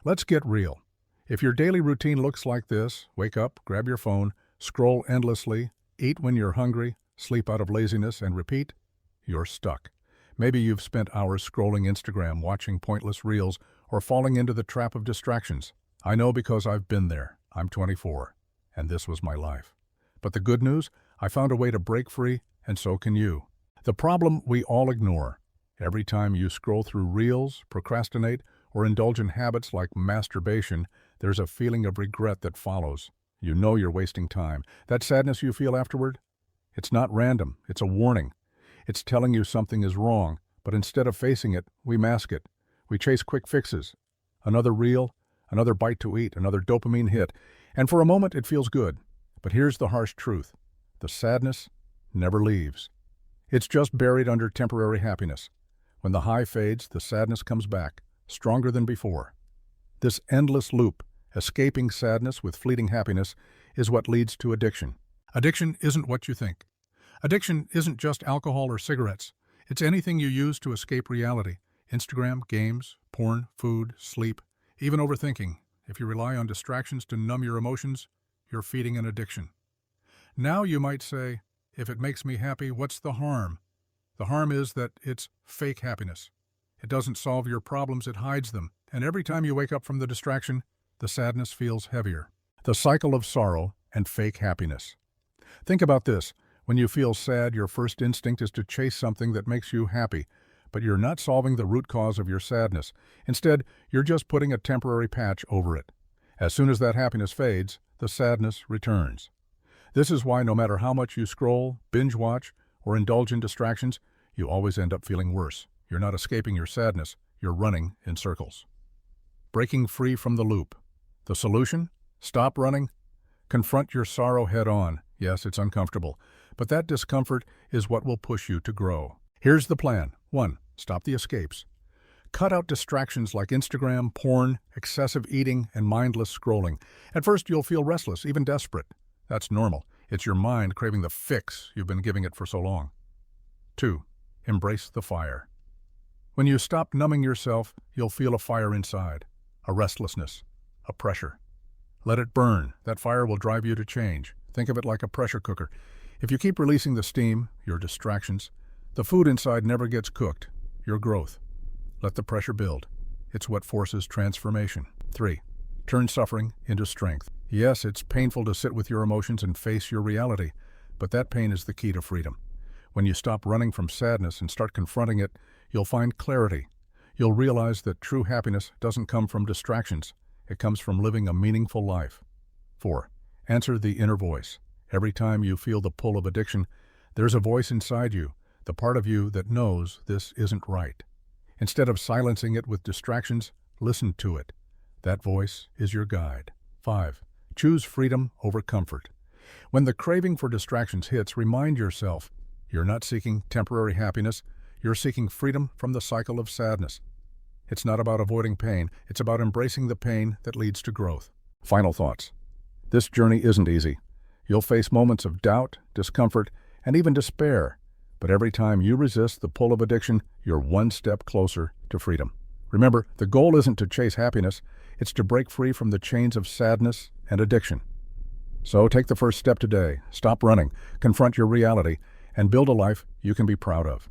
Let's get real. If your daily routine looks like this, wake up, grab your phone, scroll endlessly, eat when you're hungry, sleep out of laziness, and repeat, you're stuck. Maybe you've spent hours scrolling Instagram, watching pointless reels, or falling into the trap of distractions. I know because I've been there. I'm 24, and this was my life. But the good news, I found a way to break free, and so can you. The problem we all ignore. Every time you scroll through reels, procrastinate, or indulge in habits like masturbation, there's a feeling of regret that follows. You know you're wasting time. That sadness you feel afterward? It's not random. It's a warning. It's telling you something is wrong, but instead of facing it, we mask it. We chase quick fixes. Another reel, another bite to eat, another dopamine hit, and for a moment it feels good. But here's the harsh truth. The sadness never leaves. It's just buried under temporary happiness. When the high fades, the sadness comes back, stronger than before. This endless loop, escaping sadness with fleeting happiness, is what leads to addiction. Addiction isn't what you think. Addiction isn't just alcohol or cigarettes. It's anything you use to escape reality. Instagram, games, porn, food, sleep, even overthinking. If you rely on distractions to numb your emotions, you're feeding an addiction. Now you might say, if it makes me happy, what's the harm? The harm is that it's fake happiness. It doesn't solve your problems, it hides them. And every time you wake up from the distraction, the sadness feels heavier. The cycle of sorrow and fake happiness. Think about this. When you feel sad, your first instinct is to chase something that makes you happy, but you're not solving the root cause of your sadness. Instead, you're just putting a temporary patch over it. As soon as that happiness fades, the sadness returns. This is why no matter how much you scroll, binge watch, or indulge in distractions, you always end up feeling worse. You're not escaping your sadness, you're running in circles. Breaking free from the loop. The solution? Stop running. Confront your sorrow head on. Yes, it's uncomfortable, but that discomfort is what will push you to grow. Here's the plan. 1. Stop the escapes. Cut out distractions like Instagram, porn, excessive eating, and mindless scrolling. At first, you'll feel restless, even desperate. That's normal. It's your mind craving the fix you've been giving it for so long. 2. Embrace the fire. When you stop numbing yourself, you'll feel a fire inside, a restlessness, a pressure. Let it burn. That fire will drive you to change. Think of it like a pressure cooker. If you keep releasing the steam, your distractions, the food inside never gets cooked, your growth. Let the pressure build. It's what forces transformation. 3. Turn suffering into strength. Yes, it's painful to sit with your emotions and face your reality, but that pain is the key to freedom. When you stop running from sadness and start confronting it, you'll find clarity. You'll realize that true happiness doesn't come from distractions. It comes from living a meaningful life. 4. Answer the inner voice. Every time you feel the pull of addiction, there's a voice inside you, the part of you that knows this isn't right. Instead of silencing it with distractions, listen to it. That voice is your guide. 5. Choose freedom over comfort. When the craving for distractions hits, remind yourself, you're not seeking temporary happiness, you're seeking freedom from the cycle of sadness. It's not about avoiding pain, it's about embracing the pain that leads to growth. Final thoughts. This journey isn't easy. You'll face moments of doubt, discomfort, and even despair. But every time you resist the pull of addiction, you're one step closer to freedom. Remember, the goal isn't to chase happiness, it's to break free from the chains of sadness and addiction. So take the first step today. Stop running, confront your reality, and build a life you can be proud of.